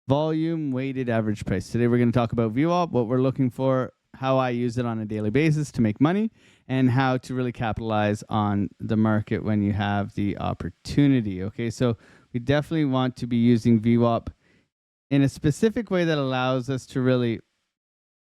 volume weighted average price. Today we're going to talk about VWAP, what we're looking for, how I use it on a daily basis to make money, and how to really capitalize on the market when you have the opportunity. Okay, so we definitely want to be using VWAP in a specific way that allows us to really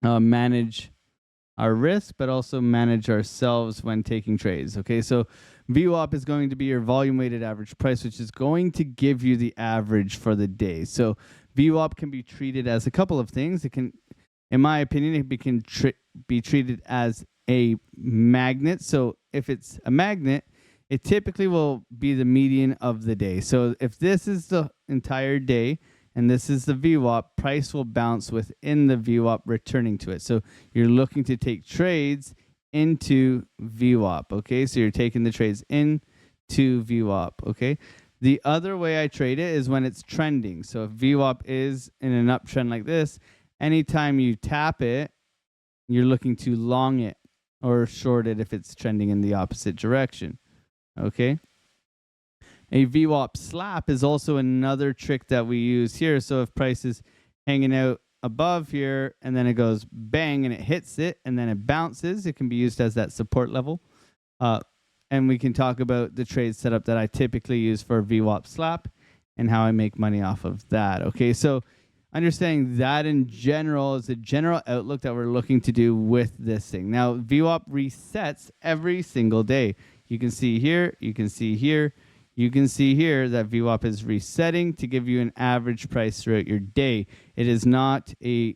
manage our risk, but also manage ourselves when taking trades. Okay, so VWAP is going to be your volume weighted average price, which is going to give you the average for the day. So VWAP can be treated as a couple of things. It can, in my opinion, it can be treated as a magnet. So if it's a magnet, it typically will be the median of the day. So if this is the entire day, and this is the VWAP, price will bounce within the VWAP, returning to it. So you're looking to take trades into VWAP, okay? So you're taking the trades into VWAP, okay? The other way I trade it is when it's trending. So if VWAP is in an uptrend like this, anytime you tap it, you're looking to long it or short it if it's trending in the opposite direction, okay? A VWAP slap is also another trick that we use here. So if price is hanging out above here and then it goes bang and it hits it and then it bounces, it can be used as that support level. And we can talk about the trade setup that I typically use for a VWAP slap and how I make money off of that. Okay, so understanding that in general is the general outlook that we're looking to do with this thing. Now, VWAP resets every single day. You can see here, you can see here, you can see here that VWAP is resetting to give you an average price throughout your day. It is not a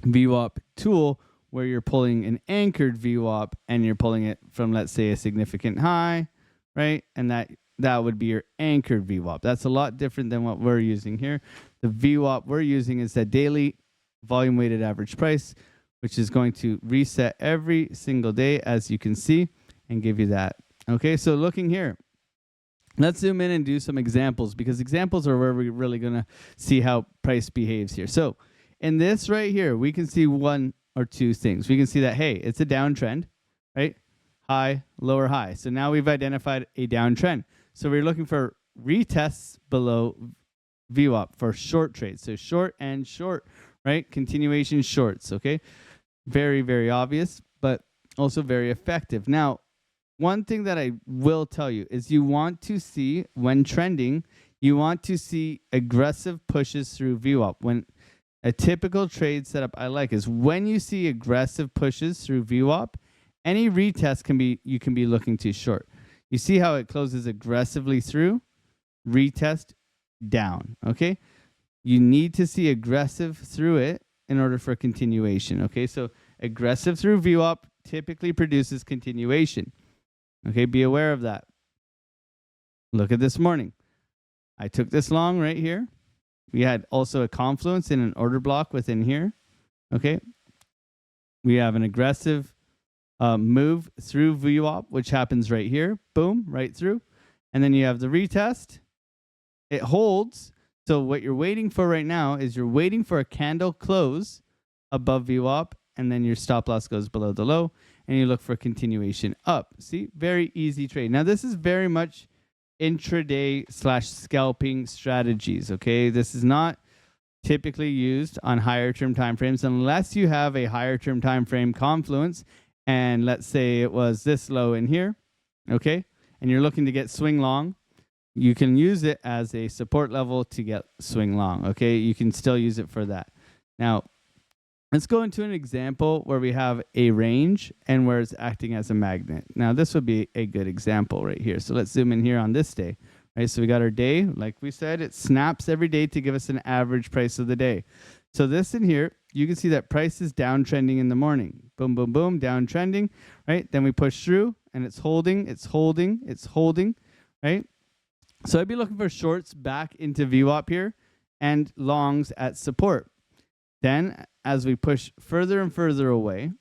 VWAP tool where you're pulling an anchored VWAP and you're pulling it from, let's say, a significant high, right? And that would be your anchored VWAP. That's a lot different than what we're using here. The VWAP we're using is that daily volume weighted average price, which is going to reset every single day, as you can see, and give you that. Okay, so looking here, let's zoom in and do some examples, because examples are where we're really going to see how price behaves here. So in this right here, we can see one or two things. We can see that, hey, it's a downtrend, right? High, lower, high. So now we've identified a downtrend. So we're looking for retests below VWAP for short trades. So short and short, right? Continuation shorts, okay? Very, very obvious, but also very effective. Now, one thing that I will tell you is you want to see, when trending, you want to see aggressive pushes through VWAP. When a typical trade setup I like is when you see aggressive pushes through VWAP, any retest you can be looking to short. You see how it closes aggressively through, retest down, okay? You need to see aggressive through it in order for continuation, okay? So aggressive through VWAP typically produces continuation. Okay, be aware of that. Look at this morning. I took this long right here. We had also a confluence in an order block within here. Okay. We have an aggressive move through VWAP, which happens right here. Boom, right through. And then you have the retest. It holds. So what you're waiting for right now is you're waiting for a candle close above VWAP, and then your stop loss goes below the low, and you look for continuation up. See, very easy trade. Now, this is very much intraday / scalping strategies, okay? This is not typically used on higher term time frames unless you have a higher term time frame confluence, and let's say it was this low in here, okay? And you're looking to get swing long. You can use it as a support level to get swing long, okay? You can still use it for that. Now, let's go into an example where we have a range and where it's acting as a magnet. Now, this would be a good example right here. So let's zoom in here on this day, right? So we got our day. Like we said, it snaps every day to give us an average price of the day. So this in here, you can see that price is downtrending in the morning. Boom, boom, boom, downtrending, right? Then we push through and it's holding, it's holding, it's holding, right? So I'd be looking for shorts back into VWAP here and longs at support. Then as we push further and further away,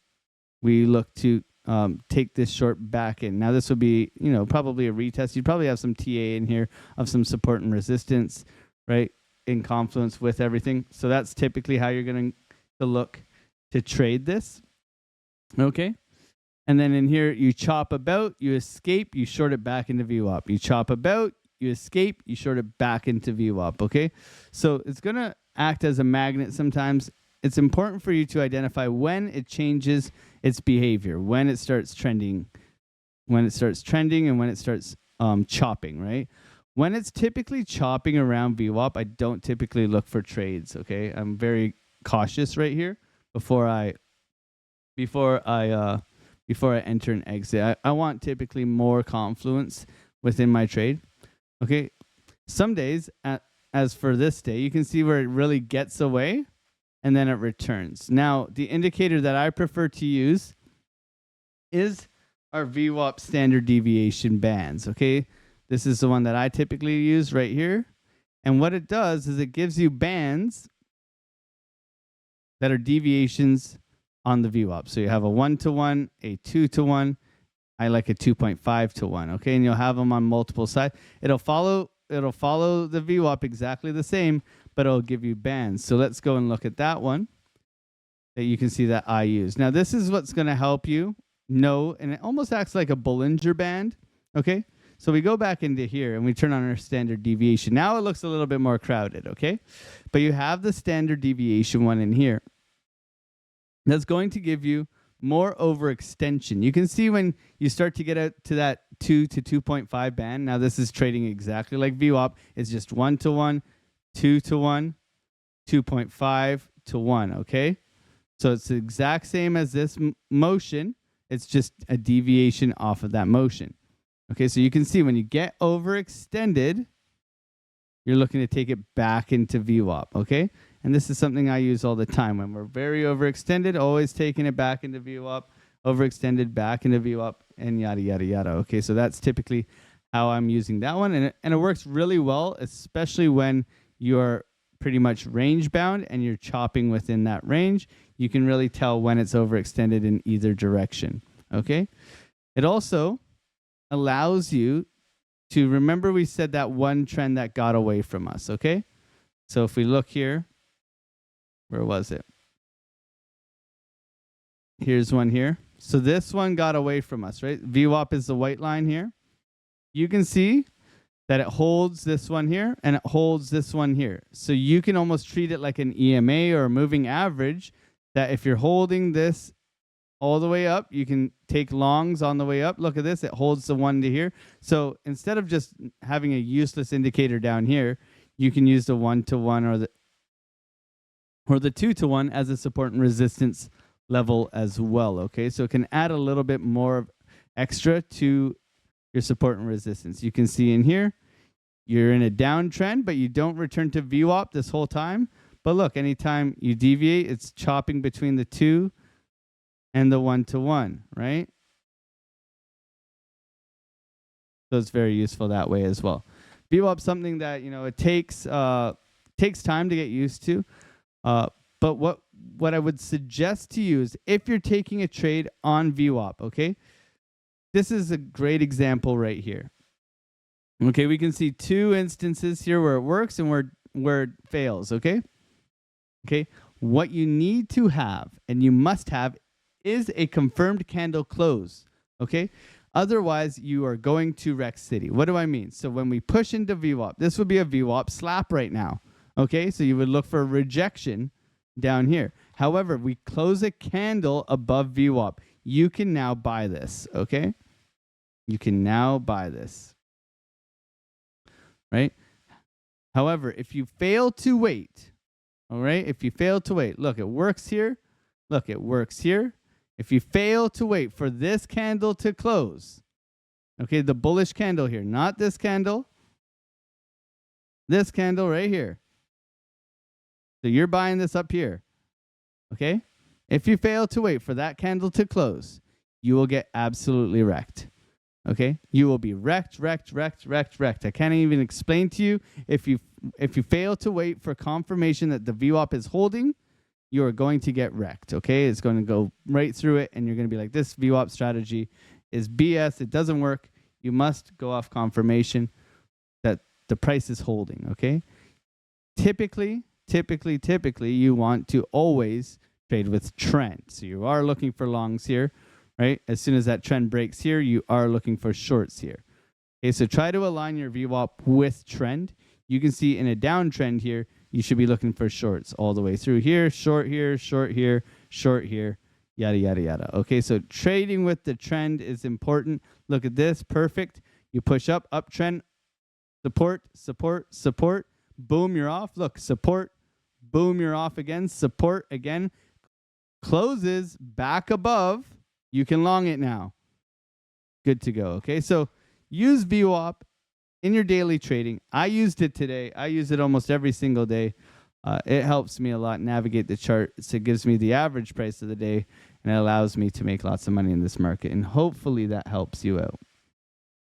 we look to take this short back in. Now this would be, probably a retest. You'd probably have some TA in here of some support and resistance, right, in confluence with everything. So that's typically how you're going to look to trade this. Okay. And then in here, you chop about, you escape, you short it back into VWAP. You chop about, you escape, you short it back into VWAP. Okay. So it's going to act as a magnet sometimes. It's important for you to identify when it changes its behavior, when it starts trending, and when it starts chopping, right? When it's typically chopping around VWAP, I don't typically look for trades, okay? I'm very cautious right here before I enter and exit. I want typically more confluence within my trade, okay? Some days, as for this day, you can see where it really gets away and then it returns. Now, the indicator that I prefer to use is our VWAP standard deviation bands, okay? This is the one that I typically use right here. And what it does is it gives you bands that are deviations on the VWAP. So you have a 1-to-1, a 2-to-1. I like a 2.5-to-1, okay? And you'll have them on multiple sides. It'll follow the VWAP exactly the same, but it'll give you bands. So let's go and look at that one that you can see that I use. Now, this is what's going to help you know, and it almost acts like a Bollinger Band, okay? So we go back into here and we turn on our standard deviation. Now it looks a little bit more crowded, okay? But you have the standard deviation one in here. That's going to give you more overextension. You can see when you start to get out to that 2 to 2.5 band. Now this is trading exactly like VWAP. It's just 1-to-1, 2-to-1, 2.5-to-1, okay? So it's the exact same as this motion. It's just a deviation off of that motion. Okay, so you can see when you get overextended, you're looking to take it back into VWAP, okay? And this is something I use all the time. When we're very overextended, always taking it back into VWAP, overextended back into VWAP, and yada, yada, yada. Okay, so that's typically how I'm using that one. And it works really well, especially when you're pretty much range bound and you're chopping within that range. You can really tell when it's overextended in either direction, okay? It also allows you to remember we said that one trend that got away from us, okay? So if we look here, where was it? Here's one here. So this one got away from us, right? VWAP is the white line here. You can see that it holds this one here and it holds this one here. So you can almost treat it like an EMA or a moving average, that if you're holding this all the way up, you can take longs on the way up. Look at this, it holds the 1 to here. So instead of just having a useless indicator down here, you can use the 1-to-1 or the 2-to-1 as a support and resistance level as well, okay? So it can add a little bit more extra to your support and resistance. You can see in here, you're in a downtrend, but you don't return to VWAP this whole time. But look, anytime you deviate, it's chopping between the 2 and the 1-to-1, right? So it's very useful that way as well. VWAP, something that, you know, it takes time to get used to. But what I would suggest to you is if you're taking a trade on VWAP, okay? This is a great example right here. Okay, we can see two instances here where it works and where it fails, okay? Okay, what you need to have and you must have is a confirmed candle close, okay? Otherwise, you are going to wreck city. What do I mean? So when we push into VWAP, this would be a VWAP slap right now, okay? So you would look for rejection down here. However, we close a candle above VWAP. You can now buy this, okay? You can now buy this, right? However, if you fail to wait, all right? If you fail to wait, look, it works here. Look, it works here. If you fail to wait for this candle to close, okay, the bullish candle here, not this candle right here. So you're buying this up here, okay? If you fail to wait for that candle to close, you will get absolutely wrecked, okay? You will be wrecked. I can't even explain to you. If you fail to wait for confirmation that the VWAP is holding, you are going to get wrecked, okay? It's going to go right through it, and you're going to be like, this VWAP strategy is BS. It doesn't work. You must go off confirmation that the price is holding, okay? Typically, you want to always trade with trend. So you are looking for longs here, right? As soon as that trend breaks here, you are looking for shorts here. Okay, so try to align your VWAP with trend. You can see in a downtrend here, you should be looking for shorts all the way through here, short here, short here, short here, yada, yada, yada. Okay, so trading with the trend is important. Look at this, perfect. You push up, uptrend, support, support, support, boom, you're off. Look, support, boom, you're off again, support again, closes back above. You can long it now. Good to go. Okay, so use VWAP in your daily trading. I used it today. I use it almost every single day. It helps me a lot navigate the charts. It gives me the average price of the day, and it allows me to make lots of money in this market. And hopefully that helps you out.